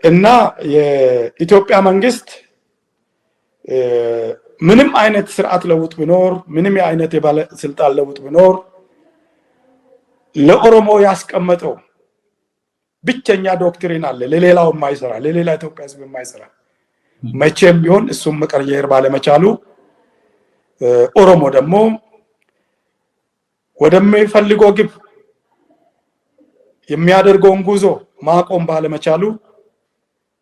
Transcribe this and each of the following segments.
እና የኢትዮጵያ መንግስት ምንም አይነት ስርዓት ለውጥ ቢኖር ምንም አይነት የባለ ስልጣን ለውጥ ቢኖር ለኦሮሞ ያስቀመጠው ብቸኛ ዶክትሪን አለ ለሌላው የማይሰራ ለሌላ ኢትዮጵያ ህዝብ የማይሰራ መቼም ቢሆን እሱም መቀየር ባለመቻሉ ኦሮሞ ደግሞ ወደሚፈልገው ግብ የሚያደርገውን ጉዞ ማቆም ባለመቻሉ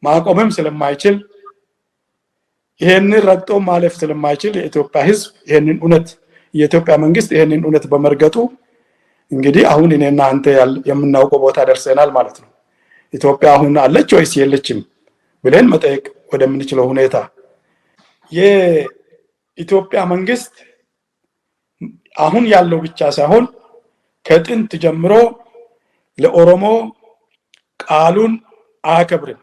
ማቆምም ስለማይችል ይሄንን ረግጦ ማለፍ ስለማይችል የኢትዮጵያ ህዝብ ይሄንን እውነት የኢትዮጵያ መንግስት ይሄንን እውነት በመርገጡ እንግዲህ አሁን እኔና አንተ የምናውቀው ቦታ ደርሰናል ማለት ነው። ኢትዮጵያ አሁን አለች ወይስ የለችም ብለን መጠየቅ ወደምንችለው ሁኔታ የኢትዮጵያ መንግስት አሁን ያለው ብቻ ሳይሆን ከጥንት ጀምሮ ለኦሮሞ ቃሉን አያከብርም፣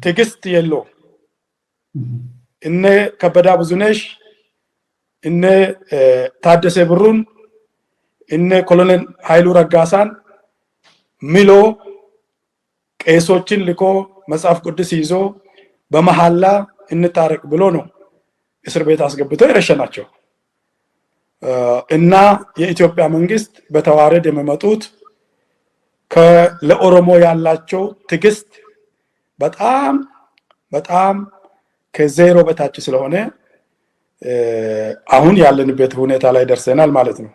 ትግስት የለውም። እነ ከበዳ ብዙነሽ እነ ታደሰ ብሩን እነ ኮሎኔል ኃይሉ ረጋሳን ሚሎ ቄሶችን ልኮ መጽሐፍ ቅዱስ ይዞ በመሐላ እንታረቅ ብሎ ነው እስር ቤት አስገብቶ ይረሸናቸው። እና የኢትዮጵያ መንግስት በተዋረድ የሚመጡት ለኦሮሞ ያላቸው ትግስት በጣም በጣም ከዜሮ በታች ስለሆነ አሁን ያለንበት ሁኔታ ላይ ደርሰናል ማለት ነው።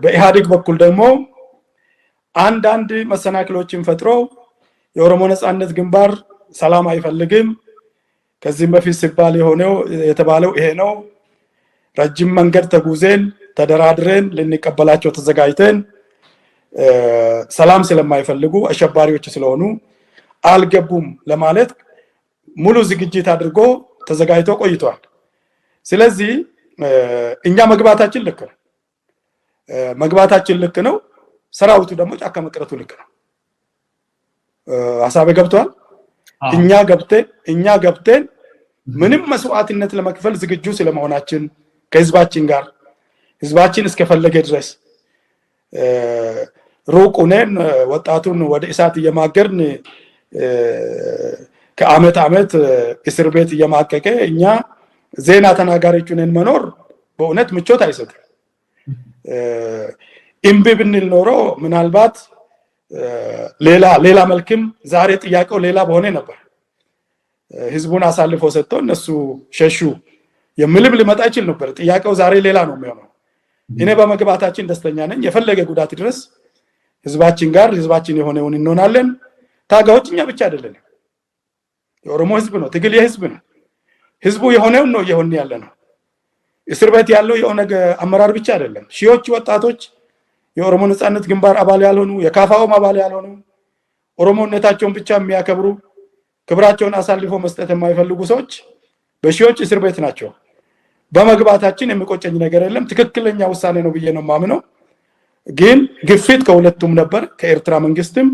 በኢህአዴግ በኩል ደግሞ አንዳንድ መሰናክሎችን ፈጥሮ የኦሮሞ ነጻነት ግንባር ሰላም አይፈልግም፣ ከዚህም በፊት ሲባል የተባለው ይሄ ነው፣ ረጅም መንገድ ተጉዘን ተደራድረን ልንቀበላቸው ተዘጋጅተን ሰላም ስለማይፈልጉ አሸባሪዎች ስለሆኑ አልገቡም ለማለት ሙሉ ዝግጅት አድርጎ ተዘጋጅቶ ቆይቷል። ስለዚህ እኛ መግባታችን ልክ ነው፣ ሰራዊቱ ደግሞ ጫካ መቅረቱ ልክ ነው። ሐሳቤ ገብቷል። እኛ ገብተን ምንም መስዋዕትነት ለመክፈል ዝግጁ ስለመሆናችን ከህዝባችን ጋር ህዝባችን እስከፈለገ ድረስ ሩቁነን ወጣቱን ወደ እሳት እየማገርን ከአመት አመት እስር ቤት እየማቀቀ እኛ ዜና ተናጋሪዎች ነን መኖር በእውነት ምቾት አይሰጥም። እምቢ ብንል ኖሮ ምናልባት ሌላ መልክም ዛሬ ጥያቄው ሌላ በሆነ ነበር። ህዝቡን አሳልፎ ሰጥቶ እነሱ ሸሹ የሚልም ሊመጣ ይችል ነበር። ጥያቄው ዛሬ ሌላ ነው የሚሆነው። እኔ በመግባታችን ደስተኛ ነኝ። የፈለገ ጉዳት ድረስ ህዝባችን ጋር ህዝባችን የሆነውን እንሆናለን። ታጋዮች እኛ ብቻ አይደለንም። የኦሮሞ ህዝብ ነው፣ ትግል የህዝብ ነው። ህዝቡ የሆነውን ነው እየሆነ ያለ ነው። እስር ቤት ያለው የኦነግ አመራር ብቻ አይደለም። ሺዎች ወጣቶች የኦሮሞ ነጻነት ግንባር አባል ያልሆኑ የካፋውም አባል ያልሆኑ ኦሮሞነታቸውን ብቻ የሚያከብሩ ክብራቸውን አሳልፎ መስጠት የማይፈልጉ ሰዎች በሺዎች እስር ቤት ናቸው። በመግባታችን የሚቆጨኝ ነገር የለም። ትክክለኛ ውሳኔ ነው ብዬ ነው ማምነው። ግን ግፊት ከሁለቱም ነበር፣ ከኤርትራ መንግስትም።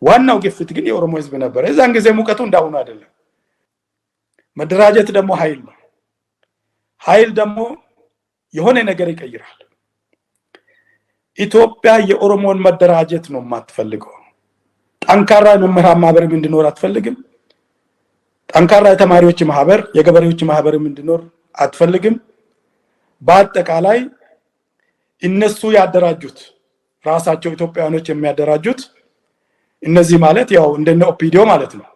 ዋናው ግፊት ግን የኦሮሞ ህዝብ ነበር። እዛን ጊዜ ሙቀቱ እንዳሁኑ አይደለም። መደራጀት ደግሞ ኃይል ነው። ኃይል ደግሞ የሆነ ነገር ይቀይራል። ኢትዮጵያ የኦሮሞን መደራጀት ነው የማትፈልገው። ጠንካራ የመምህራን ማህበርም እንዲኖር አትፈልግም። ጠንካራ የተማሪዎች ማህበር፣ የገበሬዎች ማህበርም እንዲኖር አትፈልግም። በአጠቃላይ እነሱ ያደራጁት ራሳቸው ኢትዮጵያውያኖች የሚያደራጁት እነዚህ ማለት ያው እንደነ ኦፒዲዮ ማለት ነው።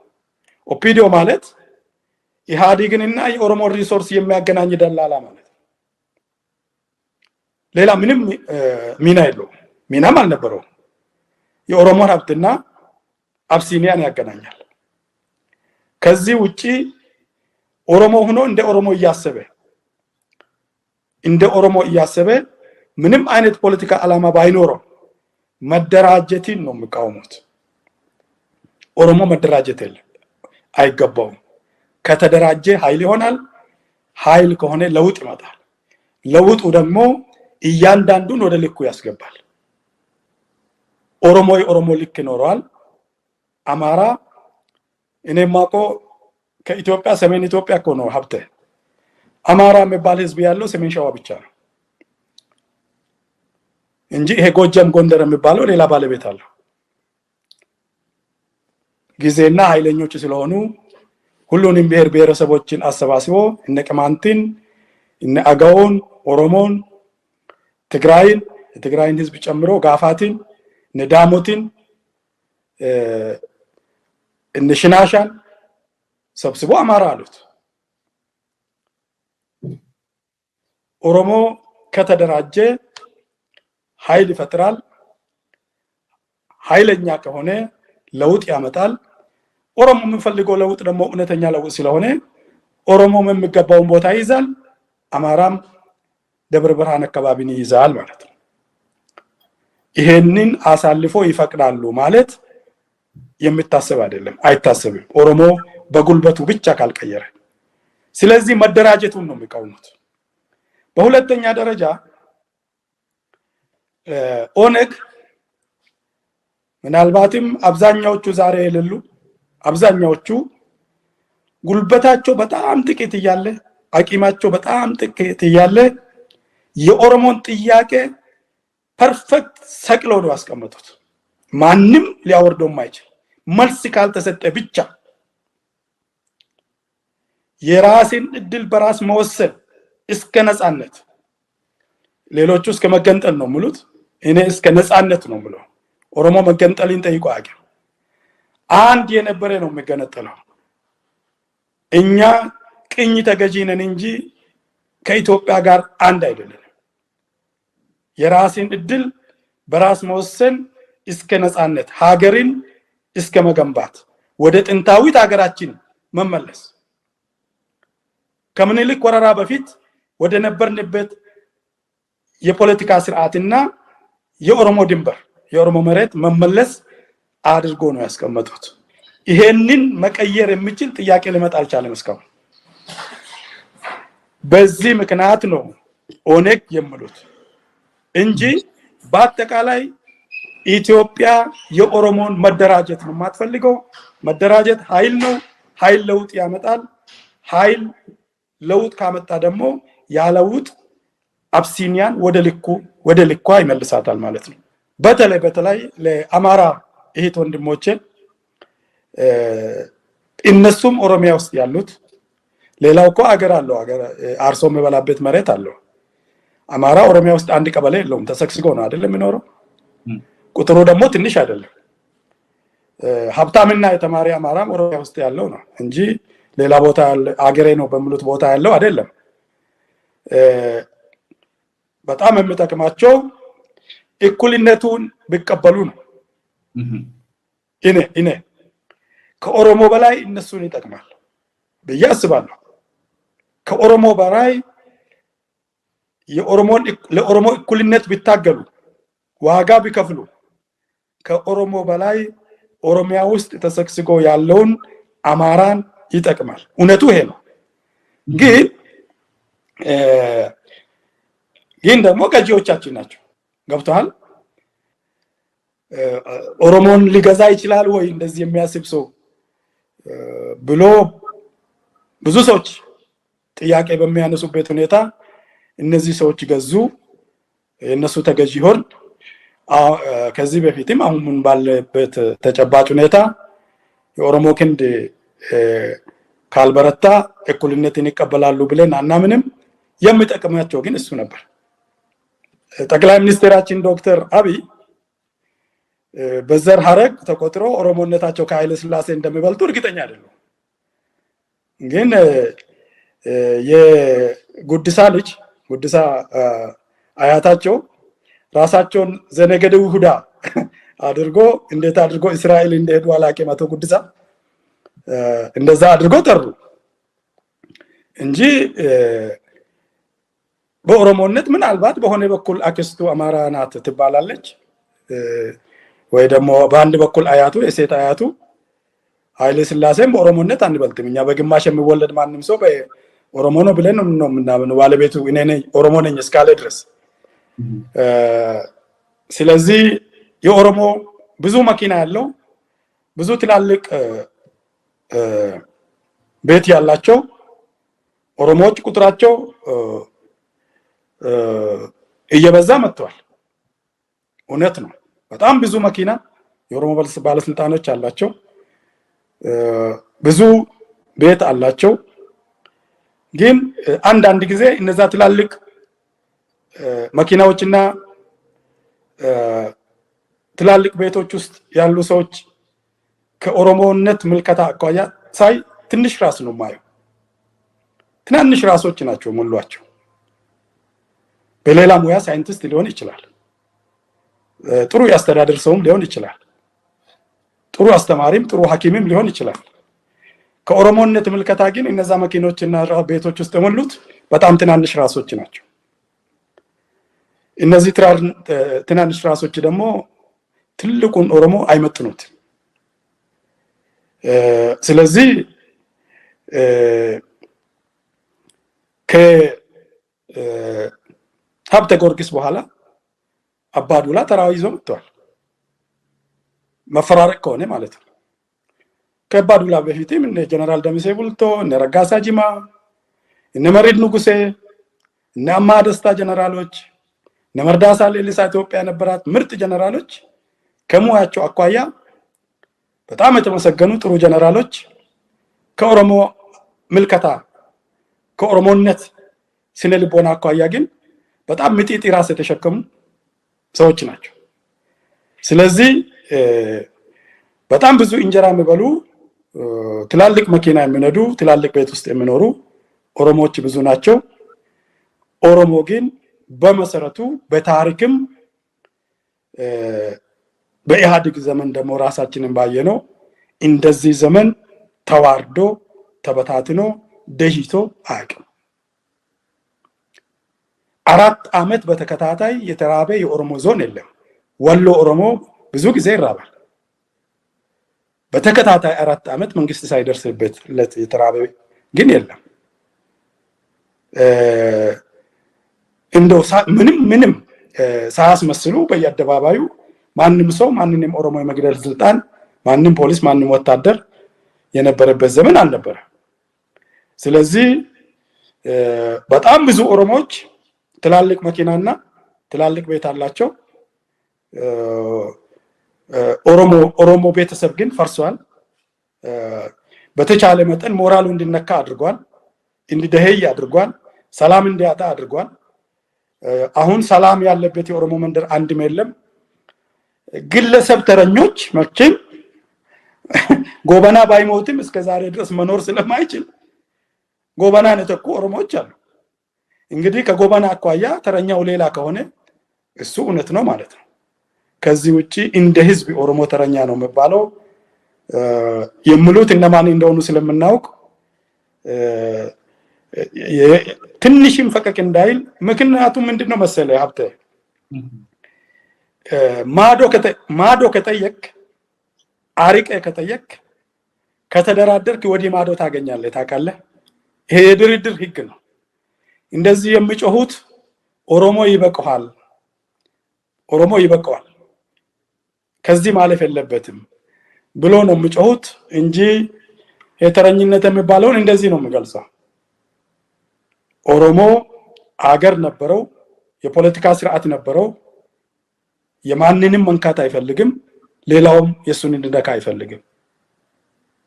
ኦፒዲዮ ማለት ኢህአዴግንና የኦሮሞ ሪሶርስ የሚያገናኝ ደላላ ማለት ነው። ሌላ ምንም ሚና የለውም፣ ሚናም አልነበረውም። የኦሮሞ ሀብትና አብሲኒያን ያገናኛል። ከዚህ ውጪ ኦሮሞ ሆኖ እንደ ኦሮሞ እያሰበ ምንም አይነት ፖለቲካ ዓላማ ባይኖረው መደራጀትን ነው የሚቃወሙት። ኦሮሞ መደራጀት አይገባውም። ከተደራጀ ኃይል ይሆናል። ኃይል ከሆነ ለውጥ ይመጣል። ለውጡ ደግሞ እያንዳንዱን ወደ ልኩ ያስገባል። ኦሮሞ ልክ ይኖረዋል። አማራ እኔ ማቆ ከኢትዮጵያ ሰሜን ኢትዮጵያ እኮ ነው ሀብተ። አማራ የሚባል ህዝብ ያለው ሰሜን ሸዋ ብቻ ነው እንጂ ይሄ ጎጃም ጎንደር የሚባለው ሌላ ባለቤት አለው። ጊዜና ኃይለኞች ስለሆኑ ሁሉንም ብሔር ብሔረሰቦችን አሰባስቦ እነ ቅማንትን እነ አገውን ኦሮሞን ትግራይን የትግራይን ህዝብ ጨምሮ ጋፋትን እነ ዳሞትን እነ ሽናሻን ሰብስቦ አማራ አሉት። ኦሮሞ ከተደራጀ ኃይል ይፈጥራል። ኃይለኛ ከሆነ ለውጥ ያመጣል። ኦሮሞ የምንፈልገው ለውጥ ደግሞ እውነተኛ ለውጥ ስለሆነ ኦሮሞ የሚገባውን ቦታ ይይዛል፣ አማራም ደብረ ብርሃን አካባቢን ይይዛል ማለት ነው። ይሄንን አሳልፎ ይፈቅዳሉ ማለት የሚታሰብ አይደለም፣ አይታሰብም። ኦሮሞ በጉልበቱ ብቻ ካልቀየረ። ስለዚህ መደራጀቱን ነው የሚቃወሙት። በሁለተኛ ደረጃ ኦነግ ምናልባትም አብዛኛዎቹ ዛሬ የሌሉ አብዛኛዎቹ ጉልበታቸው በጣም ጥቂት እያለ አቂማቸው በጣም ጥቂት እያለ የኦሮሞን ጥያቄ ፐርፌክት ሰቅለው ነው ያስቀመጡት። ማንም ሊያወርደው የማይችል መልስ ካልተሰጠ ብቻ የራስን እድል በራስ መወሰን እስከ ነፃነት፣ ሌሎቹ እስከ መገንጠል ነው ሙሉት፣ እኔ እስከ ነፃነት ነው ሙሉ። ኦሮሞ መገንጠልን ጠይቆ አያውቅም። አንድ የነበረ ነው የሚገነጠለው። እኛ ቅኝ ተገዢ ነን እንጂ ከኢትዮጵያ ጋር አንድ አይደለም። የራስን እድል በራስ መወሰን እስከ ነፃነት፣ ሀገርን እስከ መገንባት፣ ወደ ጥንታዊት ሀገራችን መመለስ፣ ከምኒልክ ወረራ በፊት ወደ ነበርንበት የፖለቲካ ስርዓትና የኦሮሞ ድንበር የኦሮሞ መሬት መመለስ አድርጎ ነው ያስቀመጡት። ይሄንን መቀየር የሚችል ጥያቄ ሊመጣ አልቻለም እስካሁን። በዚህ ምክንያት ነው ኦነግ የሚሉት እንጂ በአጠቃላይ ኢትዮጵያ የኦሮሞን መደራጀት ነው የማትፈልገው። መደራጀት ኃይል ነው። ኃይል ለውጥ ያመጣል። ኃይል ለውጥ ካመጣ ደግሞ ያለውጥ አብሲኒያን ወደ ልኳ ይመልሳታል ማለት ነው። በተለይ ለአማራ እህት ወንድሞቼ እነሱም ኦሮሚያ ውስጥ ያሉት ሌላው እኮ አገር አለው፣ አገር አርሶ የሚበላበት መሬት አለው። አማራ ኦሮሚያ ውስጥ አንድ ቀበሌ የለውም፣ ተሰግስጎ ነው አይደለም የሚኖረው። ቁጥሩ ደግሞ ትንሽ አይደለም። ሀብታምና የተማሪ አማራም ኦሮሚያ ውስጥ ያለው ነው እንጂ ሌላ ቦታ አገሬ ነው በሚሉት ቦታ ያለው አይደለም። በጣም የሚጠቅማቸው እኩልነቱን ቢቀበሉ ነው። እኔ ከኦሮሞ በላይ እነሱን ይጠቅማል ብዬ አስባለሁ። ከኦሮሞ በላይ ለኦሮሞ እኩልነት ቢታገሉ ዋጋ ቢከፍሉ ከኦሮሞ በላይ ኦሮሚያ ውስጥ ተሰግስጎ ያለውን አማራን ይጠቅማል። እውነቱ ይሄ ነው። ግን ደግሞ ገዢዎቻችን ናቸው። ገብቷል። ኦሮሞን ሊገዛ ይችላል ወይ እንደዚህ የሚያስብ ሰው ብሎ ብዙ ሰዎች ጥያቄ በሚያነሱበት ሁኔታ እነዚህ ሰዎች ገዙ፣ የነሱ ተገዢ ሆን። ከዚህ በፊትም አሁን ባለበት ተጨባጭ ሁኔታ የኦሮሞ ክንድ ካልበረታ እኩልነትን ይቀበላሉ ብለን አናምንም። የሚጠቅማቸው ግን እሱ ነበር። ጠቅላይ ሚኒስትራችን ዶክተር አብይ በዘር ሀረግ ተቆጥሮ ኦሮሞነታቸው ከኃይለ ሥላሴ እንደሚበልጡ እርግጠኛ አይደሉም። ግን የጉድሳ ልጅ ጉድሳ አያታቸው ራሳቸውን ዘነገደ ይሁዳ አድርጎ እንዴት አድርጎ እስራኤል እንደሄዱ አላውቅም። አቶ ጉድሳ እንደዛ አድርጎ ጠሩ እንጂ በኦሮሞነት ምናልባት በሆነ በኩል አክስቱ አማራ ናት ትባላለች፣ ወይ ደግሞ በአንድ በኩል አያቱ የሴት አያቱ ኃይለ ሥላሴም በኦሮሞነት አንበልጥም። እኛ በግማሽ የሚወለድ ማንም ሰው በኦሮሞ ነው ብለን ነው የምናምነው፣ ባለቤቱ እኔ ነኝ ኦሮሞ ነኝ እስካለ ድረስ። ስለዚህ የኦሮሞ ብዙ መኪና ያለው ብዙ ትላልቅ ቤት ያላቸው ኦሮሞዎች ቁጥራቸው እየበዛ መጥቷል። እውነት ነው። በጣም ብዙ መኪና የኦሮሞ ባለስልጣኖች አላቸው። ብዙ ቤት አላቸው። ግን አንዳንድ ጊዜ እነዛ ትላልቅ መኪናዎችና ትላልቅ ቤቶች ውስጥ ያሉ ሰዎች ከኦሮሞነት ምልከታ አኳያ ሳይ ትንሽ ራስ ነው ማየው። ትናንሽ ራሶች ናቸው ሙሏቸው። በሌላ ሙያ ሳይንቲስት ሊሆን ይችላል፣ ጥሩ ያስተዳደር ሰውም ሊሆን ይችላል፣ ጥሩ አስተማሪም ጥሩ ሐኪምም ሊሆን ይችላል። ከኦሮሞነት ምልከታ ግን እነዛ መኪኖችና ቤቶች ውስጥ የሞሉት በጣም ትናንሽ ራሶች ናቸው። እነዚህ ትናንሽ ራሶች ደግሞ ትልቁን ኦሮሞ አይመጥኑት። ስለዚህ ከሀብተ ጊዮርጊስ በኋላ አባዱላ ተራው ይዞ መጥቷል። መፈራረቅ ከሆነ ማለት ነው። ከአባዱላ በፊትም እነ ጀነራል ደምሴ ቡልቶ፣ እነ ረጋሳ ጂማ፣ እነ መሬድ ንጉሴ፣ እነ አማ ደስታ ጀነራሎች፣ እነ መርዳሳ ሌሊሳ ኢትዮጵያ ነበራት ምርጥ ጀነራሎች ከሙያቸው አኳያ በጣም የተመሰገኑ ጥሩ ጀነራሎች ከኦሮሞ ምልከታ ከኦሮሞነት ስነ ልቦና አኳያ ግን በጣም ምጢጢ ራስ የተሸከሙ ሰዎች ናቸው። ስለዚህ በጣም ብዙ እንጀራ የሚበሉ ትላልቅ መኪና የሚነዱ ትላልቅ ቤት ውስጥ የሚኖሩ ኦሮሞዎች ብዙ ናቸው። ኦሮሞ ግን በመሰረቱ በታሪክም በኢህአዴግ ዘመን ደግሞ ራሳችንን ባየነው እንደዚህ ዘመን ተዋርዶ ተበታትኖ ደህይቶ አያውቅም። 4 ዓመት በተከታታይ የተራበ የኦሮሞ ዞን የለም። ወሎ ኦሮሞ ብዙ ጊዜ ይራባል። በተከታታይ 4 ዓመት መንግስት ሳይደርስበት የተራበ ግን የለም። እንደው ምንም ሳያስመስሉ በየአደባባዩ ማንም ሰው ማንንም ኦሮሞ የመግደል ስልጣን ማንም ፖሊስ ማንም ወታደር የነበረበት ዘመን አልነበረ። ስለዚህ በጣም ብዙ ኦሮሞዎች ትላልቅ መኪናና ትላልቅ ቤት አላቸው። ኦሮሞ ቤተሰብ ግን ፈርሷል። በተቻለ መጠን ሞራሉ እንዲነካ አድርጓል፣ እንዲደህይ አድርጓል፣ ሰላም እንዲያጣ አድርጓል። አሁን ሰላም ያለበት የኦሮሞ መንደር አንድም የለም። ግለሰብ ተረኞች መቼም ጎበና ባይሞትም እስከዛሬ ድረስ መኖር ስለማይችል ጎበናን የተኩ ኦሮሞዎች አሉ። እንግዲህ ከጎበና አኳያ ተረኛው ሌላ ከሆነ እሱ እውነት ነው ማለት ነው። ከዚህ ውጪ እንደ ህዝብ ኦሮሞ ተረኛ ነው የሚባለው የሚሉት እነማን እንደሆኑ ስለምናውቅ ትንሽም ፈቀቅ እንዳይል። ምክንያቱም ምንድነው መሰለ ሀብተ ማዶ ከጠየቅ አሪቀ ከጠየቅ ከተደራደርክ ወዲህ ማዶ ታገኛለህ። ታውቃለህ፣ ይሄ የድርድር ህግ ነው። እንደዚህ የሚጮሁት ኦሮሞ ይበቀዋል፣ ኦሮሞ ይበቀዋል፣ ከዚህ ማለፍ የለበትም ብሎ ነው የሚጮሁት እንጂ የተረኝነት የሚባለውን እንደዚህ ነው የሚገልጸው። ኦሮሞ አገር ነበረው፣ የፖለቲካ ስርዓት ነበረው። የማንንም መንካት አይፈልግም፣ ሌላውም የሱን እንዲነካ አይፈልግም።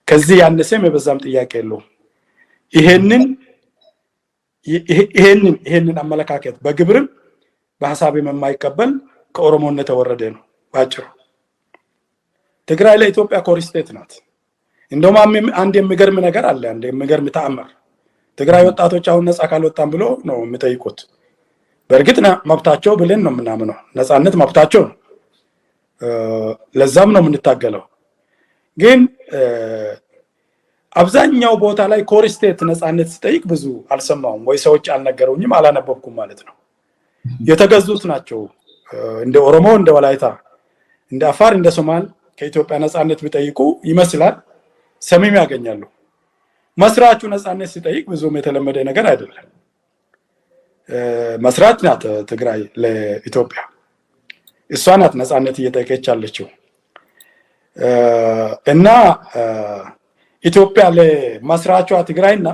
ከዚህ ያነሰም የበዛም ጥያቄ የለውም። ይሄንን አመለካከት በግብርም በሐሳብም የማይቀበል ከኦሮሞነት ተወረደ ነው ባጭሩ። ትግራይ ለኢትዮጵያ ኮር ስቴት ናት። እንደውም አንድ የሚገርም ነገር አለ፣ አንድ የሚገርም ተአምር። ትግራይ ወጣቶች አሁን ነፃ ካልወጣን ብሎ ነው የሚጠይቁት። በእርግጥ መብታቸው ብለን ነው የምናምነው፣ ነፃነት መብታቸው ነው። ለዛም ነው የምንታገለው። ግን አብዛኛው ቦታ ላይ ኮር ስቴት ነፃነት ሲጠይቅ ብዙ አልሰማሁም፣ ወይ ሰዎች አልነገሩኝም፣ አላነበብኩም ማለት ነው። የተገዙት ናቸው። እንደ ኦሮሞ፣ እንደ ወላይታ፣ እንደ አፋር፣ እንደ ሶማል ከኢትዮጵያ ነፃነት ቢጠይቁ ይመስላል ሰሚም ያገኛሉ። መስራቹ ነፃነት ሲጠይቅ ብዙም የተለመደ ነገር አይደለም። መስራት ናት ትግራይ ለኢትዮጵያ፣ እሷ ናት ነፃነት እየጠየቀች ያለችው። እና ኢትዮጵያ ለመስራቿ ትግራይና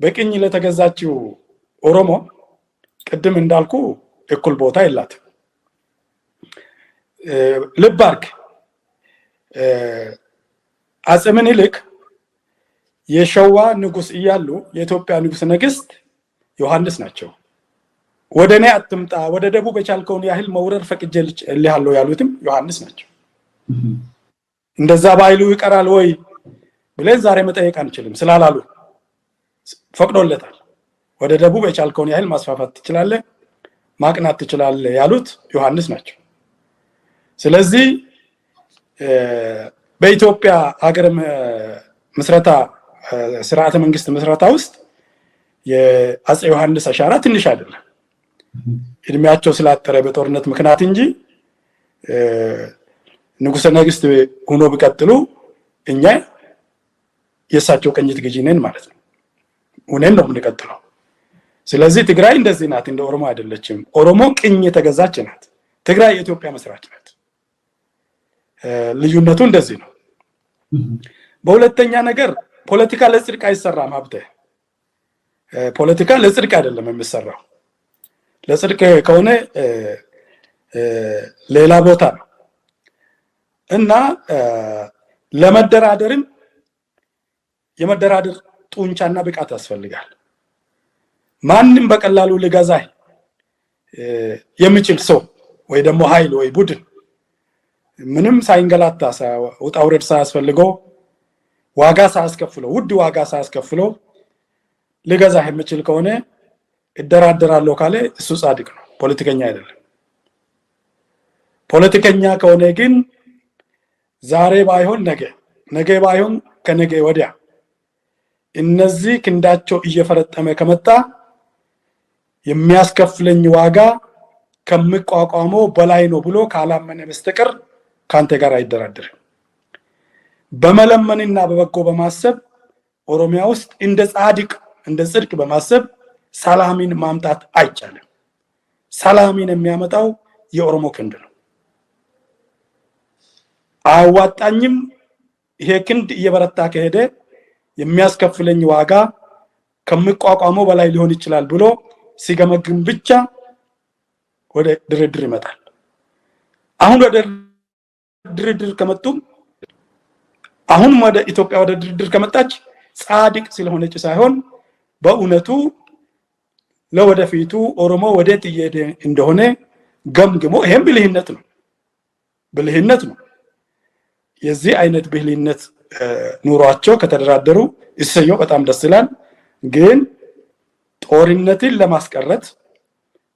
በቅኝ ለተገዛችው ኦሮሞ ቅድም እንዳልኩ እኩል ቦታ የላትም። ልብ አድርግ፣ አፄ ምኒልክ የሸዋ ንጉስ እያሉ የኢትዮጵያ ንጉስ ነገስት ዮሐንስ ናቸው። ወደኔ አትምጣ ወደ ደቡብ የቻልከውን ያህል መውረር ፈቅጄልሃለሁ ያሉትም ዮሐንስ ናቸው። እንደዛ ባይሉ ይቀራል ወይ ብለን ዛሬ መጠየቅ አንችልም። ስላላሉ ፈቅዶለታል። ወደ ደቡብ የቻልከውን ያህል ማስፋፋት ትችላለህ፣ ማቅናት ትችላለህ ያሉት ዮሐንስ ናቸው። ስለዚህ በኢትዮጵያ ሀገር ምስረታ ስርዓተ መንግስት ምስረታ ውስጥ የአፄ ዮሐንስ አሻራ ትንሽ አይደለም። እድሜያቸው ስላጠረ በጦርነት ምክንያት እንጂ ንጉሠ ነገስት ሆኖ ቢቀጥሉ እኛ የእሳቸው ቅኝት ገዢ ነን ማለት ነው። ሆነን ነው የምንቀጥለው። ስለዚህ ትግራይ እንደዚህ ናት፣ እንደ ኦሮሞ አይደለችም። ኦሮሞ ቅኝ የተገዛች ናት። ትግራይ የኢትዮጵያ መስራች ናት። ልዩነቱ እንደዚህ ነው። በሁለተኛ ነገር ፖለቲካ ለጽድቅ አይሰራም። ሀብቴ ፖለቲካ ለጽድቅ አይደለም የሚሰራው። ለጽድቅ ከሆነ ሌላ ቦታ ነው እና ለመደራደርም የመደራደር ጡንቻና ብቃት ያስፈልጋል። ማንም በቀላሉ ሊገዛ የሚችል ሰው ወይ ደግሞ ኃይል ወይ ቡድን ምንም ሳይንገላታ ውጣ ውረድ ሳያስፈልገው ዋጋ ሳያስከፍለው ውድ ዋጋ ሳያስከፍለው ሊገዛ የሚችል ከሆነ እደራደራለሁ ካለ እሱ ጻድቅ ነው፣ ፖለቲከኛ አይደለም። ፖለቲከኛ ከሆነ ግን ዛሬ ባይሆን ነገ፣ ነገ ባይሆን ከነገ ወዲያ እነዚህ ክንዳቸው እየፈረጠመ ከመጣ የሚያስከፍለኝ ዋጋ ከሚቋቋመው በላይ ነው ብሎ ካላመነ በስተቀር ካንተ ጋር አይደራደርም። በመለመንና በበጎ በማሰብ ኦሮሚያ ውስጥ እንደ ጻድቅ እንደ ጽድቅ በማሰብ ሰላምን ማምጣት አይቻልም። ሰላምን የሚያመጣው የኦሮሞ ክንድ ነው። አዋጣኝም ይሄ ክንድ እየበረታ ከሄደ የሚያስከፍለኝ ዋጋ ከሚቋቋመው በላይ ሊሆን ይችላል ብሎ ሲገመግም ብቻ ወደ ድርድር ይመጣል። አሁን ወደ ድርድር ከመጡ አሁን ወደ ኢትዮጵያ ወደ ድርድር ከመጣች ጻድቅ ስለሆነች ሳይሆን በእውነቱ ለወደፊቱ ኦሮሞ ወዴት እየሄደ እንደሆነ ገምግሞ ይሄም ብልህነት ነው፣ ብልህነት ነው። የዚህ አይነት ብልህነት ኑሯቸው ከተደራደሩ እሰየው፣ በጣም ደስ ይላል። ግን ጦርነትን ለማስቀረት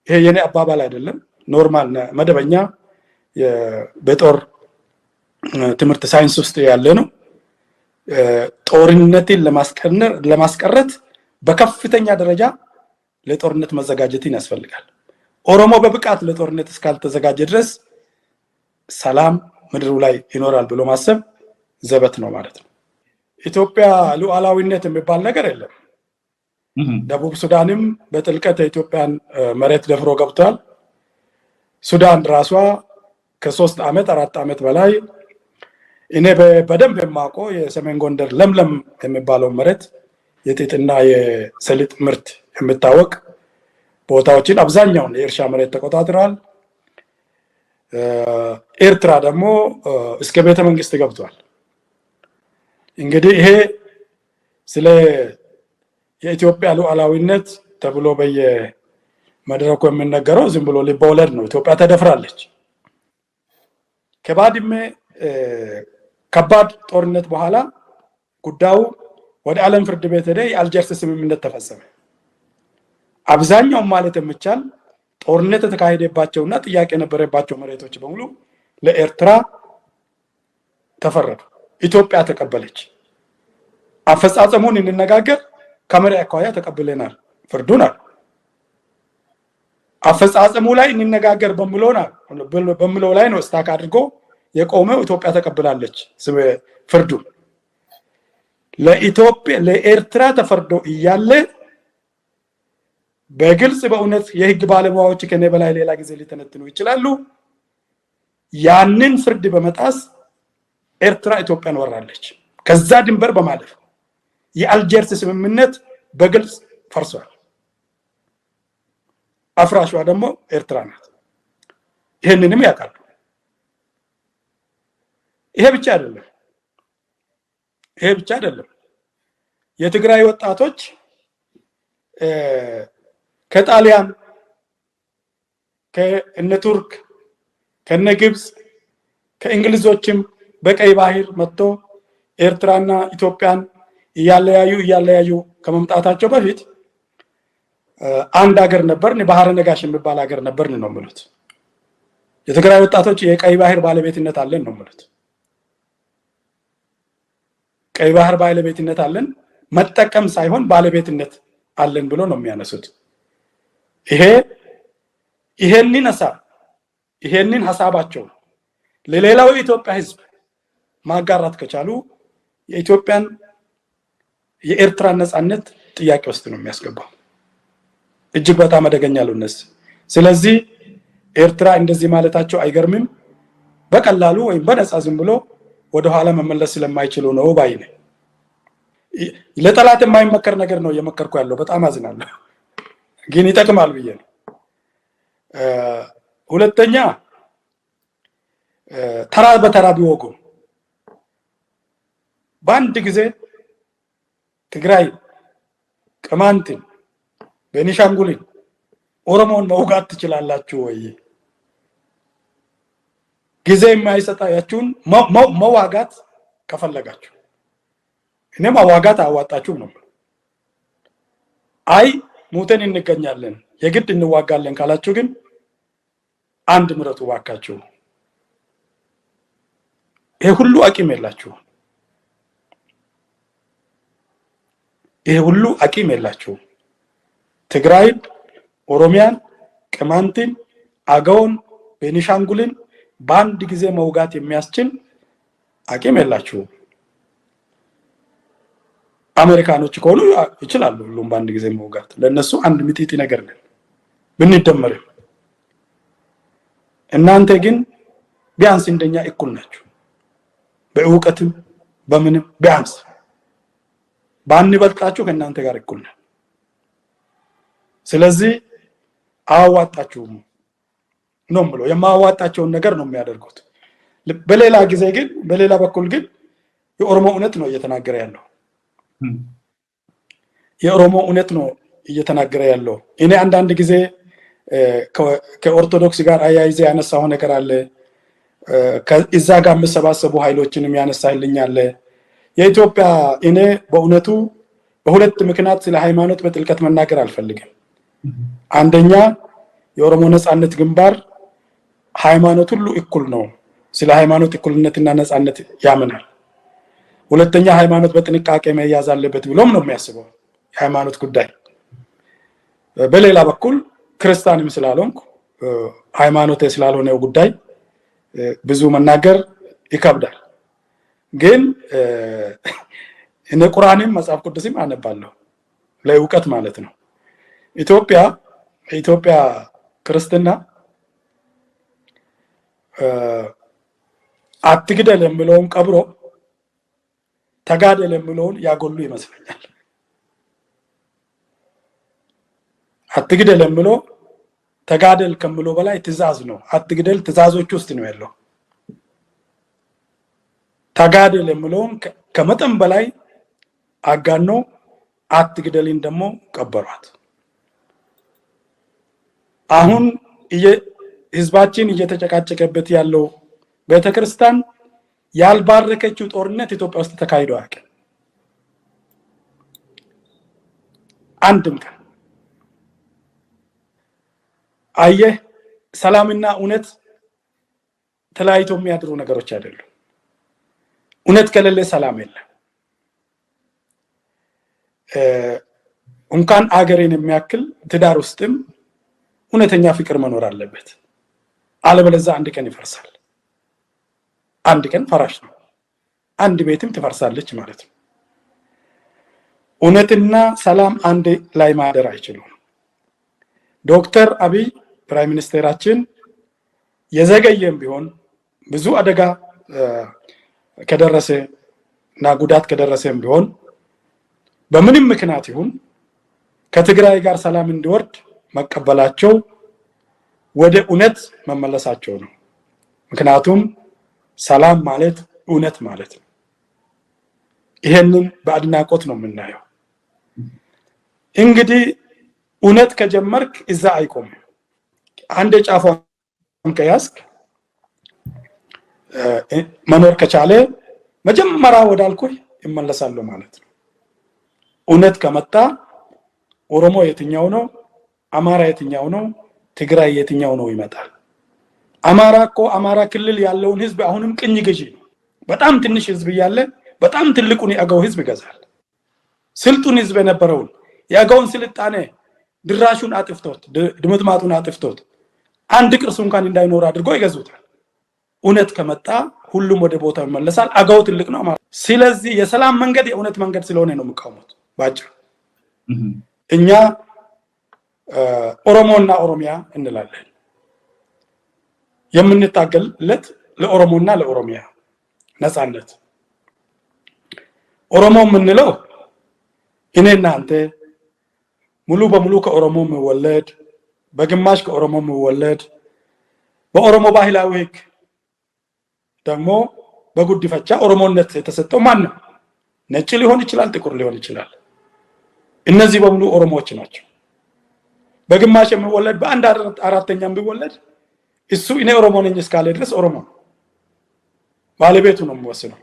ይሄ የኔ አባባል አይደለም፣ ኖርማል መደበኛ በጦር ትምህርት ሳይንስ ውስጥ ያለ ነው። ጦርነትን ለማስቀረት በከፍተኛ ደረጃ ለጦርነት መዘጋጀትን ያስፈልጋል። ኦሮሞ በብቃት ለጦርነት እስካልተዘጋጀ ድረስ ሰላም ምድሩ ላይ ይኖራል ብሎ ማሰብ ዘበት ነው ማለት ነው። ኢትዮጵያ ሉዓላዊነት የሚባል ነገር የለም። ደቡብ ሱዳንም በጥልቀት የኢትዮጵያን መሬት ደፍሮ ገብቷል። ሱዳን ራሷ ከ3 ዓመት 4 ዓመት በላይ እኔ በደንብ የማውቀው የሰሜን ጎንደር ለምለም የሚባለው መሬት የጥጥና የሰሊጥ ምርት የሚታወቅ ቦታዎችን አብዛኛውን የእርሻ መሬት ተቆጣጥረዋል። ኤርትራ ደግሞ እስከ ቤተ መንግስት ገብቷል። እንግዲህ ይሄ ስለ የኢትዮጵያ ሉዓላዊነት ተብሎ በየመድረኩ የሚነገረው ዝም ብሎ ልቦለድ ነው። ኢትዮጵያ ተደፍራለች። ከባድመ ከባድ ጦርነት በኋላ ጉዳዩ ወደ ዓለም ፍርድ ቤት ሄደ። የአልጀርስ ስምምነት ተፈጸመ። አብዛኛው ማለት የሚቻል ጦርነት የተካሄደባቸውና ጥያቄ የነበረባቸው መሬቶች በሙሉ ለኤርትራ ተፈረዱ። ኢትዮጵያ ተቀበለች። አፈጻጸሙን እንነጋገር፣ ከመሪ አኳያ ተቀብለናል ፍርዱን አለ። አፈጻጸሙ ላይ እንነጋገር በሚለው ላይ ነው ስታክ አድርጎ የቆመው። ኢትዮጵያ ተቀብላለች ፍርዱ። ለኢትዮጵያ ለኤርትራ ተፈርዶ እያለ በግልጽ በእውነት የህግ ባለሙያዎች ከኔ በላይ ሌላ ጊዜ ሊተነትኑ ይችላሉ። ያንን ፍርድ በመጣስ ኤርትራ ኢትዮጵያን ወራለች። ከዛ ድንበር በማለፍ የአልጀርስ ስምምነት በግልጽ ፈርሷል። አፍራሿ ደግሞ ኤርትራ ናት። ይሄንንም ያውቃሉ። ይሄ ብቻ አይደለም። ይሄ ብቻ አይደለም። የትግራይ ወጣቶች ከጣሊያን ከእነ ቱርክ ከነ ግብጽ ከእንግሊዞችም በቀይ ባህር መጥቶ ኤርትራና ኢትዮጵያን እያለያዩ ከመምጣታቸው በፊት አንድ ሀገር ነበርን፣ ባህረ ነጋሽ የሚባል ሀገር ነበርን ነው የሚሉት። የትግራይ ወጣቶች የቀይ ባህር ባለቤትነት አለን ነው የሚሉት። ቀይ ባህር ባለቤትነት አለን፣ መጠቀም ሳይሆን ባለቤትነት አለን ብሎ ነው የሚያነሱት። ይሄንን ሐሳባቸው ለሌላው የኢትዮጵያ ሕዝብ ማጋራት ከቻሉ የኢትዮጵያን የኤርትራ ነጻነት ጥያቄ ውስጥ ነው የሚያስገባው። እጅግ በጣም አደገኛ ነው እነሱ። ስለዚህ ኤርትራ እንደዚህ ማለታቸው አይገርምም። በቀላሉ ወይም በነጻ ዝም ብሎ ወደ ኋላ መመለስ ስለማይችሉ ነው ባይ ነኝ። ለጠላት የማይመከር ነገር ነው እየመከርኩ ያለው። በጣም አዝናለሁ፣ ግን ይጠቅማል ብዬ ነው። ሁለተኛ ተራ በተራ ቢወጉ በአንድ ጊዜ ትግራይ፣ ቅማንትን፣ ቤኒሻንጉልን፣ ኦሮሞን መውጋት ትችላላችሁ ወይ? ጊዜ የማይሰጣችሁን መዋጋት ከፈለጋችሁ እኔ መዋጋት አዋጣችሁ ነው። አይ ሙተን እንገኛለን የግድ እንዋጋለን ካላችሁ ግን አንድ ምረጡ ባካችሁ። ይሄ ሁሉ አቂም የላችሁ፣ ይሄ ሁሉ አቂም የላችሁ። ትግራይን፣ ኦሮሚያን፣ ቅማንትን፣ አገውን፣ ቤኒሻንጉልን በአንድ ጊዜ መውጋት የሚያስችል አቂም የላችሁ። አሜሪካኖች ከሆኑ ይችላሉ ሁሉም በአንድ ጊዜ መውጋት። ለነሱ አንድ ሚጢጢ ነገር ነው ብንደመር። እናንተ ግን ቢያንስ እንደኛ እኩል ናችሁ፣ በእውቀትም በምንም ቢያንስ ባንበልጣችሁ ከእናንተ ጋር እኩል ነን። ስለዚህ አዋጣችሁም ነው ብሎ የማዋጣቸውን ነገር ነው የሚያደርጉት። በሌላ ጊዜ ግን በሌላ በኩል ግን የኦሮሞ እውነት ነው እየተናገረ ያለው። የኦሮሞ እውነት ነው እየተናገረ ያለው። እኔ አንዳንድ ጊዜ ከኦርቶዶክስ ጋር አያይዘ ያነሳው ነገር አለ። ከዛ ጋር መሰባሰቡ ኃይሎችንም ያነሳልኛል። የኢትዮጵያ እኔ በእውነቱ በሁለት ምክንያት ስለ ሃይማኖት በጥልቀት መናገር አልፈልግም። አንደኛ የኦሮሞ ነጻነት ግንባር ሃይማኖት ሁሉ እኩል ነው፣ ስለ ሃይማኖት እኩልነትና ነጻነት ያምናል። ሁለተኛ ሃይማኖት በጥንቃቄ መያዝ አለበት ብሎም ነው የሚያስበው የሃይማኖት ጉዳይ። በሌላ በኩል ክርስቲያንም ስላልሆንኩ ሃይማኖት ስላልሆነው ጉዳይ ብዙ መናገር ይከብዳል። ግን እኔ ቁርአንም መጽሐፍ ቅዱስም አነባለሁ ለእውቀት ማለት ነው። ኢትዮጵያ ክርስትና አትግደል የሚለውን ቀብሮ ተጋደል የሚለውን ያጎሉ ይመስለኛል። አትግደል የሚለው ተጋደል ከሚለው በላይ ትእዛዝ ነው። አትግደል ትእዛዞች ውስጥ ነው ያለው። ተጋደል የሚለውን ከመጠን በላይ አጋኖ አትግደልን ደግሞ ቀበሯት። አሁን ህዝባችን እየተጨቃጨቀበት ያለው ቤተክርስቲያን ያልባረከችው ጦርነት ኢትዮጵያ ውስጥ ተካሂዶ አያውቅም። አንድም ቀን አየህ፣ ሰላምና እውነት ተለያይቶ የሚያድሩ ነገሮች አይደሉም። እውነት ከሌለ ሰላም የለም። እንኳን አገሬን የሚያክል ትዳር ውስጥም እውነተኛ ፍቅር መኖር አለበት። አለበለዚያ አንድ ቀን ይፈርሳል። አንድ ቀን ፈራሽ ነው። አንድ ቤትም ትፈርሳለች ማለት ነው። እውነትና ሰላም አንድ ላይ ማደር አይችሉም። ዶክተር አብይ ፕራይም ሚኒስቴራችን የዘገየም ቢሆን ብዙ አደጋ ከደረሰ እና ጉዳት ከደረሰም ቢሆን በምንም ምክንያት ይሁን ከትግራይ ጋር ሰላም እንዲወርድ መቀበላቸው ወደ እውነት መመለሳቸው ነው። ምክንያቱም ሰላም ማለት እውነት ማለት ነው። ይሄንን በአድናቆት ነው የምናየው። እንግዲህ እውነት ከጀመርክ እዛ አይቆም። አንድ ጫፏን ከያዝክ መኖር ከቻለ መጀመሪያ ወዳልኩህ ይመለሳሉ ማለት ነው። እውነት ከመጣ ኦሮሞ የትኛው ነው? አማራ የትኛው ነው? ትግራይ የትኛው ነው ይመጣል። አማራ እኮ አማራ ክልል ያለውን ህዝብ አሁንም ቅኝ ገዢ ነው። በጣም ትንሽ ህዝብ ያለ በጣም ትልቁን የአገው ህዝብ ይገዛል። ስልጡን ህዝብ የነበረውን የአገውን ስልጣኔ ድራሹን አጥፍቶት ድምጥማጡን አጥፍቶት አንድ ቅርስ እንኳን እንዳይኖር አድርጎ ይገዙታል። እውነት ከመጣ ሁሉም ወደ ቦታው ይመለሳል። አገው ትልቅ ነው ማለት። ስለዚህ የሰላም መንገድ የእውነት መንገድ ስለሆነ ነው የምቃወሙት። ባጭሩ እኛ ኦሮሞና ኦሮሚያ እንላለን። የምንታገልለት ለኦሮሞና ለኦሮሚያ ነፃነት። ኦሮሞ የምንለው እኔና አንተ ሙሉ በሙሉ ከኦሮሞ የሚወለድ በግማሽ ከኦሮሞ የሚወለድ በኦሮሞ ባህላዊ ህግ ደግሞ በጉዲፈቻ ኦሮሞነት የተሰጠው ማን ነው? ነጭ ሊሆን ይችላል፣ ጥቁር ሊሆን ይችላል። እነዚህ በሙሉ ኦሮሞዎች ናቸው። በግማሽ የሚወለድ በአንድ አራተኛም ቢወለድ እሱ እኔ ኦሮሞ ነኝ እስካለ ድረስ ኦሮሞ ባለቤቱ ነው የሚወስነው።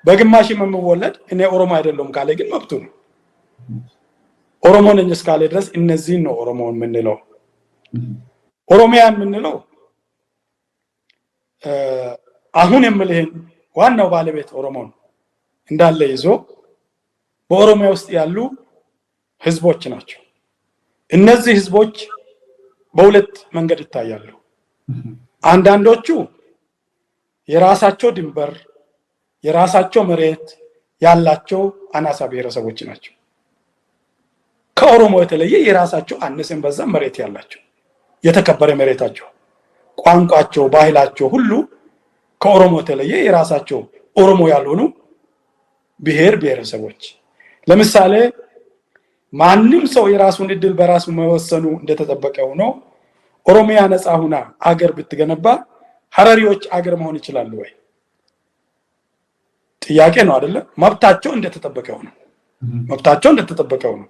በግማሽ የሚወለድ እኔ ኦሮሞ አይደለም ካለ ግን መብቱ ነው። ኦሮሞ ነኝ እስካለ ድረስ እነዚህ ነው ኦሮሞ የምንለው። ኦሮሚያ የምንለው አሁን የምልህን ዋናው ባለቤት ኦሮሞ እንዳለ ይዞ በኦሮሚያ ውስጥ ያሉ ህዝቦች ናቸው። እነዚህ ህዝቦች በሁለት መንገድ ይታያሉ። አንዳንዶቹ የራሳቸው ድንበር የራሳቸው መሬት ያላቸው አናሳ ብሔረሰቦች ናቸው። ከኦሮሞ የተለየ የራሳቸው አነሰን በዛ መሬት ያላቸው የተከበረ መሬታቸው፣ ቋንቋቸው፣ ባህላቸው ሁሉ ከኦሮሞ የተለየ የራሳቸው ኦሮሞ ያልሆኑ ብሔር ብሔረሰቦች። ለምሳሌ ማንም ሰው የራሱን እድል በራሱ መወሰኑ እንደተጠበቀው ነው። ኦሮሚያ ነፃ ሁና አገር ብትገነባ ሐረሪዎች አገር መሆን ይችላሉ ወይ? ጥያቄ ነው አይደለ? መብታቸው እንደተጠበቀው ነው። መብታቸው እንደተጠበቀው ነው።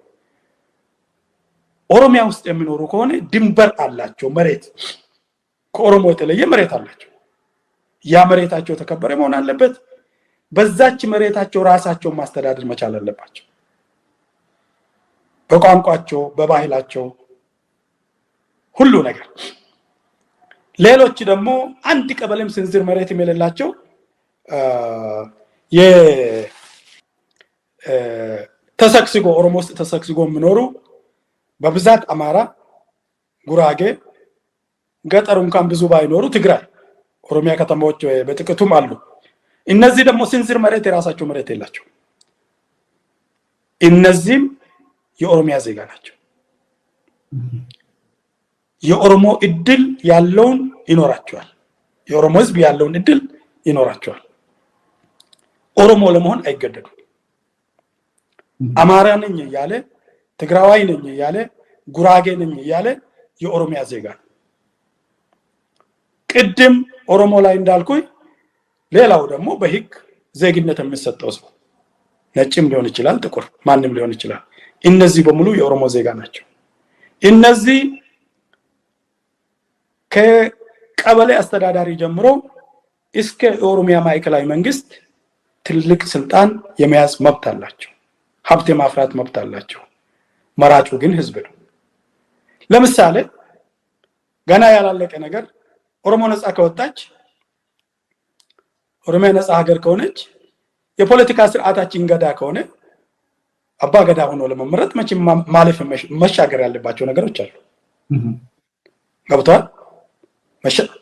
ኦሮሚያ ውስጥ የሚኖሩ ከሆነ ድንበር አላቸው፣ መሬት ከኦሮሞ የተለየ መሬት አላቸው። ያ መሬታቸው ተከበረ መሆን አለበት። በዛች መሬታቸው ራሳቸውን ማስተዳደር መቻል አለባቸው። በቋንቋቸው፣ በባህላቸው ሁሉ ነገር። ሌሎች ደግሞ አንድ ቀበሌም ስንዝር መሬት የሌላቸው ተሰክስጎ ኦሮሞ ውስጥ ተሰክስጎ የሚኖሩ በብዛት አማራ፣ ጉራጌ፣ ገጠር እንኳን ብዙ ባይኖሩ ትግራይ፣ ኦሮሚያ ከተማዎች በጥቂቱም አሉ። እነዚህ ደግሞ ስንዝር መሬት የራሳቸው መሬት የላቸው። እነዚህም የኦሮሚያ ዜጋ ናቸው። የኦሮሞ እድል ያለውን ይኖራቸዋል። የኦሮሞ ህዝብ ያለውን እድል ይኖራቸዋል። ኦሮሞ ለመሆን አይገደዱም። አማራ ነኝ እያለ ትግራዋይ ነኝ እያለ ጉራጌ ነኝ እያለ የኦሮሚያ ዜጋ ነው። ቅድም ኦሮሞ ላይ እንዳልኩኝ ሌላው ደግሞ በህግ ዜግነት የሚሰጠው ሰው ነጭም ሊሆን ይችላል፣ ጥቁር ማንም ሊሆን ይችላል። እነዚህ በሙሉ የኦሮሞ ዜጋ ናቸው። እነዚህ ከቀበሌ አስተዳዳሪ ጀምሮ እስከ ኦሮሚያ ማዕከላዊ መንግስት ትልቅ ስልጣን የመያዝ መብት አላቸው። ሀብት የማፍራት መብት አላቸው። መራጩ ግን ህዝብ ነው። ለምሳሌ ገና ያላለቀ ነገር ኦሮሞ ነፃ ከወጣች ኦሮሚያ ነፃ ሀገር ከሆነች የፖለቲካ ስርዓታችን ገዳ ከሆነ አባ ገዳ ሆኖ ለመመረጥ መቼም ማለፍ መሻገር ያለባቸው ነገሮች አሉ። ገብቷል?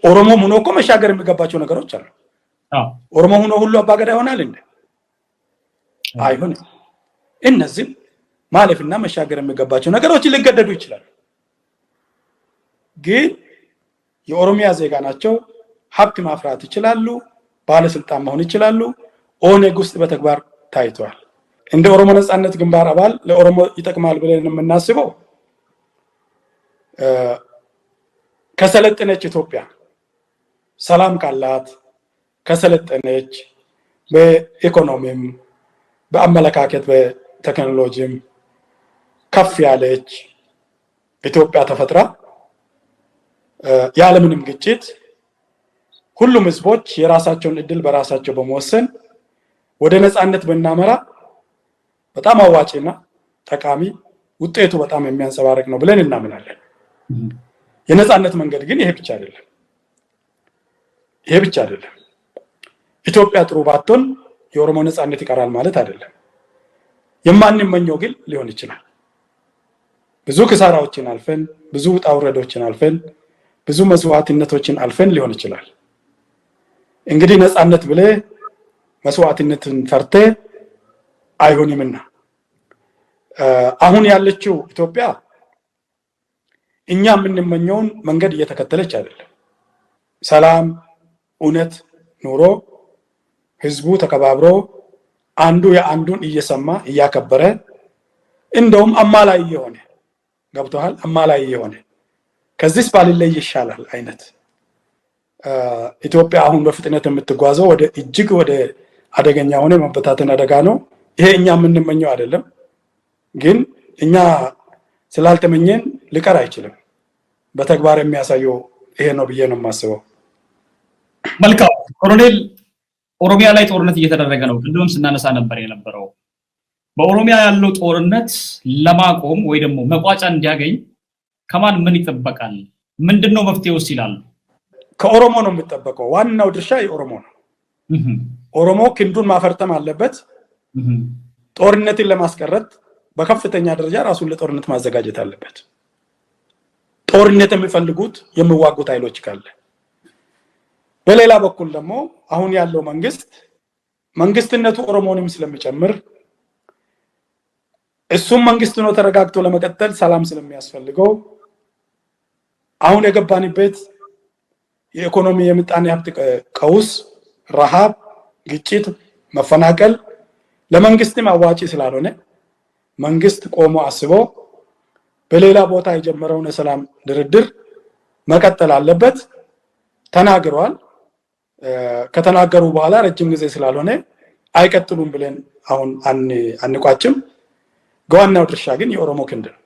ኦሮሞ ሆኖ እኮ መሻገር የሚገባቸው ነገሮች አሉ። ኦሮሞ ሆኖ ሁሉ አባ ገዳ ይሆናል እንዴ? አይሆንም። እነዚህ ማለፍና መሻገር የሚገባቸው ነገሮች ሊገደዱ ይችላሉ። ግን የኦሮሚያ ዜጋ ናቸው። ሀብት ማፍራት ይችላሉ። ባለስልጣን መሆን ይችላሉ። ኦነግ ውስጥ በተግባር ታይቷል። እንደ ኦሮሞ ነፃነት ግንባር አባል ለኦሮሞ ይጠቅማል ብለን የምናስበው ከሰለጠነች ኢትዮጵያ ሰላም ካላት ከሰለጠነች በኢኮኖሚም በአመለካከት በቴክኖሎጂም ከፍ ያለች ኢትዮጵያ ተፈጥራ ያለምንም ግጭት ሁሉም ህዝቦች የራሳቸውን እድል በራሳቸው በመወሰን ወደ ነፃነት ብናመራ በጣም አዋጭና ጠቃሚ ውጤቱ በጣም የሚያንጸባርቅ ነው ብለን እናምናለን። የነፃነት መንገድ ግን ይሄ ብቻ አይደለም። ኢትዮጵያ ጥሩ ባትሆን የኦሮሞ ነፃነት ይቀራል ማለት አይደለም። የማንመኘው ግን ሊሆን ይችላል። ብዙ ክሳራዎችን አልፈን፣ ብዙ ውጣ ውረዶችን አልፈን፣ ብዙ መስዋዕትነቶችን አልፈን ሊሆን ይችላል። እንግዲህ ነፃነት ብለ መስዋዕትነትን ፈርተ አይሆንምና አሁን ያለችው ኢትዮጵያ እኛ የምንመኘውን መንገድ እየተከተለች አይደለም። ሰላም፣ እውነት ኑሮ ህዝቡ ተከባብሮ አንዱ የአንዱን እየሰማ እያከበረ እንደውም አማላይ የሆነ ገብቶሃል፣ አማላይ የሆነ ከዚህስ ባልለይ ይሻላል አይነት ኢትዮጵያ አሁን በፍጥነት የምትጓዘው ወደ እጅግ ወደ አደገኛ ሆነ መበታተን አደጋ ነው። ይሄ እኛ የምንመኘው አይደለም፣ ግን እኛ ስላልተመኘን ሊቀር አይችልም። በተግባር የሚያሳየው ይሄ ነው ብዬ ነው የማስበው። መልካም ኮሎኔል፣ ኦሮሚያ ላይ ጦርነት እየተደረገ ነው። ቅድምም ስናነሳ ነበር የነበረው በኦሮሚያ ያለው ጦርነት ለማቆም ወይ ደግሞ መቋጫ እንዲያገኝ ከማን ምን ይጠበቃል? ምንድነው መፍትሄውስ ይላሉ? ከኦሮሞ ነው የሚጠበቀው። ዋናው ድርሻ የኦሮሞ ነው። ኦሮሞ ክንዱን ማፈርጠም አለበት። ጦርነትን ለማስቀረት በከፍተኛ ደረጃ ራሱን ለጦርነት ማዘጋጀት አለበት። ጦርነት የሚፈልጉት የሚዋጉት ኃይሎች ካለ፣ በሌላ በኩል ደግሞ አሁን ያለው መንግስትነቱ ኦሮሞንም ስለሚጨምር እሱም መንግስት ነው ተረጋግቶ ለመቀጠል ሰላም ስለሚያስፈልገው አሁን የገባንበት የኢኮኖሚ የምጣኔ ሀብት ቀውስ፣ ረሃብ፣ ግጭት፣ መፈናቀል ለመንግስትም አዋጪ ስላልሆነ መንግስት ቆሞ አስቦ በሌላ ቦታ የጀመረውን የሰላም ድርድር መቀጠል አለበት። ተናግረዋል። ከተናገሩ በኋላ ረጅም ጊዜ ስላልሆነ አይቀጥሉም ብለን አሁን አንቋጭም። ዋናው ድርሻ ግን የኦሮሞ ክንድ ነው።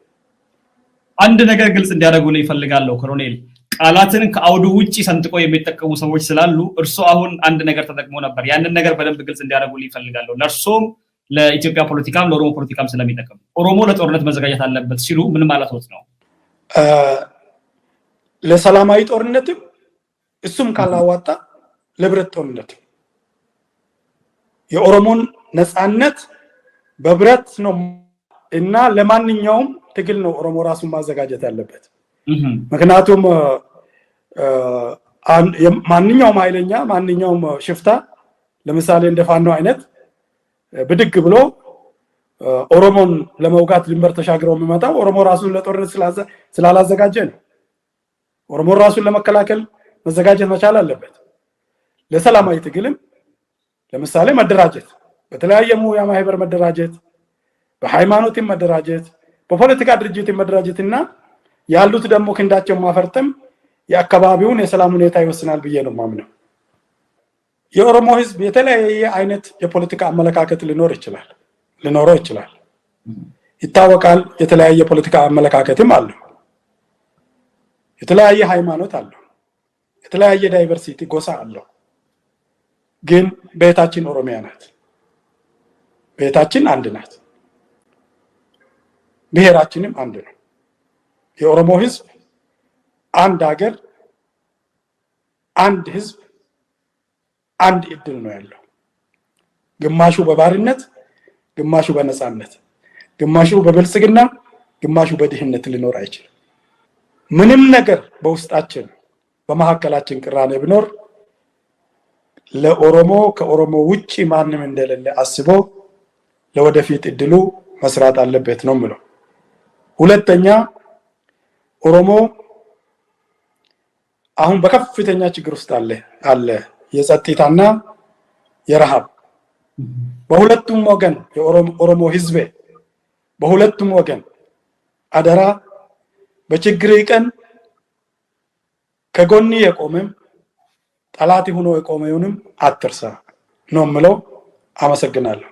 አንድ ነገር ግልጽ እንዲያደርጉልኝ እፈልጋለሁ ኮሎኔል። ቃላትን ከአውዱ ውጪ ሰንጥቆ የሚጠቀሙ ሰዎች ስላሉ እርሶ አሁን አንድ ነገር ተጠቅሞ ነበር። ያንን ነገር በደንብ ግልጽ እንዲያደርጉልኝ እፈልጋለሁ። ለእርሶም ለኢትዮጵያ ፖለቲካም ለኦሮሞ ፖለቲካም ስለሚጠቅም ኦሮሞ ለጦርነት መዘጋጀት አለበት ሲሉ ምን ማለት ነው? ለሰላማዊ ጦርነትም እሱም ካላዋጣ ለብረት ጦርነት የኦሮሞን ነፃነት በብረት ነው እና ለማንኛውም ትግል ነው ኦሮሞ ራሱን ማዘጋጀት ያለበት። ምክንያቱም ማንኛውም ኃይለኛ ማንኛውም ሽፍታ ለምሳሌ እንደ ፋኖ አይነት ብድግ ብሎ ኦሮሞን ለመውጋት ድንበር ተሻግረው የሚመጣው ኦሮሞ ራሱን ለጦርነት ስላላዘጋጀ ነው። ኦሮሞ ራሱን ለመከላከል መዘጋጀት መቻል አለበት። ለሰላማዊ ትግልም ለምሳሌ መደራጀት፣ በተለያየ ሙያ ማህበር መደራጀት፣ በሃይማኖትም መደራጀት፣ በፖለቲካ ድርጅትም መደራጀትና ያሉት ደግሞ ክንዳቸው ማፈርጠም የአካባቢውን የሰላም ሁኔታ ይወስናል ብዬ ነው ማምነው። የኦሮሞ ህዝብ የተለያየ አይነት የፖለቲካ አመለካከት ሊኖረው ይችላል፣ ይታወቃል። የተለያየ ፖለቲካ አመለካከትም አለው፣ የተለያየ ሃይማኖት አለው፣ የተለያየ ዳይቨርሲቲ ጎሳ አለው። ግን ቤታችን ኦሮሚያ ናት። ቤታችን አንድ ናት። ብሔራችንም አንድ ነው። የኦሮሞ ህዝብ አንድ ሀገር፣ አንድ ህዝብ፣ አንድ እድል ነው ያለው። ግማሹ በባርነት፣ ግማሹ በነፃነት፣ ግማሹ በብልጽግና፣ ግማሹ በድህነት ሊኖር አይችልም። ምንም ነገር በውስጣችን በመካከላችን ቅራኔ ቢኖር ለኦሮሞ ከኦሮሞ ውጪ ማንም እንደሌለ አስቦ ለወደፊት እድሉ መስራት አለበት ነው የምለው። ሁለተኛ ኦሮሞ አሁን በከፍተኛ ችግር ውስጥ አለ። የጸጥታና የረሃብ በሁለቱም ወገን የኦሮሞ ህዝብ በሁለቱም ወገን አደራ በችግር ቀን ከጎኒ የቆመም ጠላት ሆኖ የቆመውንም አትርሳ ነው የምለው። አመሰግናለሁ።